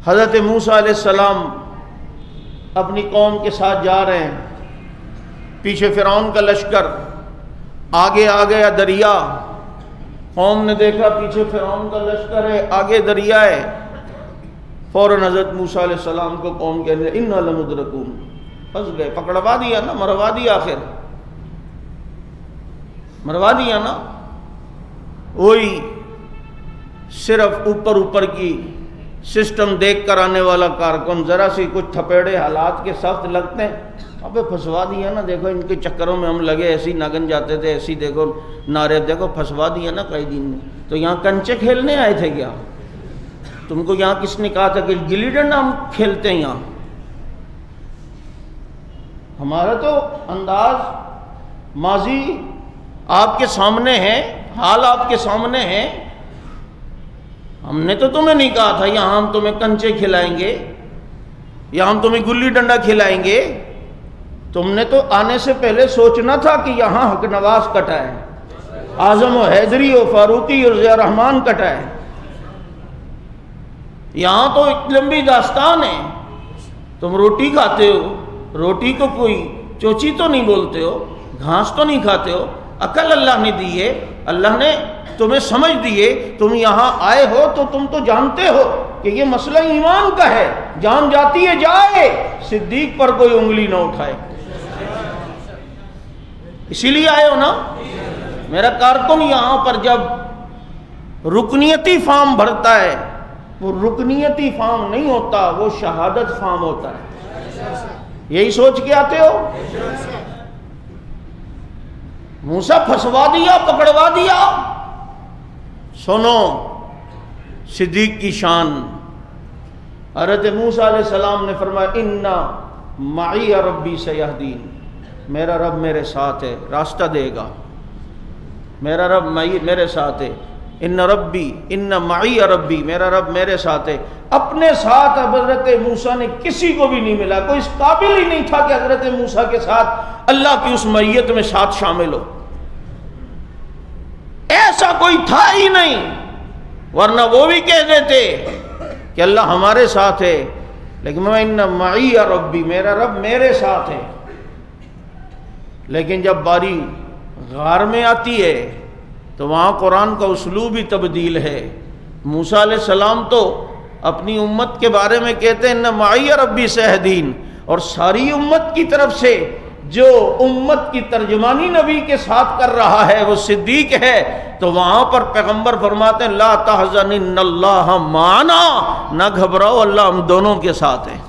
حضرت موسیٰ علیہ السلام اپنی قوم کے ساتھ جا رہے ہیں، پیچھے فرعون کا لشکر، آگے آ گیا دریا، قوم نے دیکھا پیچھے فرعون کا لشکر ہے، آگے دریا ہے، فوراً حضرت موسیٰ علیہ السلام کو قوم کہنے انا لمدرکون، پھنس گئے، پکڑوا دیا نا، مروا دیا، آخر مروا دیا نا۔ وہی صرف اوپر اوپر کی سسٹم دیکھ کر آنے والا کارکن، ذرا سی کچھ تھپیڑے حالات کے سخت لگتے ہیں، ابے پھنسوا دیا نا، دیکھو ان کے چکروں میں ہم لگے، ایسی نگن جاتے تھے، ایسی دیکھو نعرے، دیکھو پھنسوا دیا نا قائدین نے۔ تو یہاں کنچے کھیلنے آئے تھے کیا؟ تم کو یہاں کس نے کہا تھا کہ گلی ڈنڈا ہم کھیلتے ہیں؟ یہاں ہمارا تو انداز ماضی آپ کے سامنے ہے، حال آپ کے سامنے ہے۔ ہم نے تو تمہیں نہیں کہا تھا یہاں ہم تمہیں کنچے کھلائیں گے، یا ہم تمہیں گلی ڈنڈا کھلائیں گے۔ تم نے تو آنے سے پہلے سوچنا تھا کہ یہاں حق نواز کٹا ہے، اعظم و حیدری و فاروقی اور ضیاء الرحمن کٹا ہے۔ یہاں تو ایک لمبی داستان ہے۔ تم روٹی کھاتے ہو، روٹی کو کوئی چوچی تو نہیں بولتے ہو، گھاس تو نہیں کھاتے ہو، عقل اللہ نے دی ہے، اللہ نے تمہیں سمجھ دیے، تم یہاں آئے ہو تو تم تو جانتے ہو کہ یہ مسئلہ ایمان کا ہے، جان جاتی ہے جائے، صدیق پر کوئی انگلی نہ اٹھائے۔ اسی لیے آئے ہو نا۔ میرا کارکن یہاں پر جب رکنیتی فارم بھرتا ہے، وہ رکنیتی فارم نہیں ہوتا، وہ شہادت فارم ہوتا ہے۔ یہی سوچ کے آتے ہو؟ موسیٰ پھنسوا دیا، پکڑوا دیا۔ سنو صدیق کی شان۔ حضرت موسیٰ علیہ السلام نے فرمایا اِنَّ مَعِيَ رَبِّي سَيَهْدِينِ، میرا رب میرے ساتھ ہے، راستہ دے گا، میرا رب میرے ساتھ ہے۔ اِنَّ رَبِّي اِنَّ مَعِيَ رَبِّي، میرا رب میرے ساتھ ہے۔ اپنے ساتھ حضرت موسیٰ نے کسی کو بھی نہیں ملا، کوئی اس قابل ہی نہیں تھا کہ حضرت موسیٰ کے ساتھ اللہ کی اس معیت میں ساتھ شامل ہو، ایسا کوئی تھا ہی نہیں، ورنہ وہ بھی کہہ دیتے کہ اللہ ہمارے ساتھ ہے، لیکن میں اِنَّ مَعِيَ رَبِّي، میرا رب میرے ساتھ ہے۔ لیکن جب باری غار میں آتی ہے تو وہاں قرآن کا اسلوب ہی تبدیل ہے۔ موسیٰ علیہ السلام تو اپنی امت کے بارے میں کہتے ہیں اِنَّ مَعِيَ رَبِّي سَيَهْدِينِ، اور ساری امت کی طرف سے جو امت کی ترجمانی نبی کے ساتھ کر رہا ہے وہ صدیق ہے، تو وہاں پر پیغمبر فرماتے ہیں لا تحزن ان اللہ معنا، نہ گھبراؤ اللہ ہم دونوں کے ساتھ ہیں۔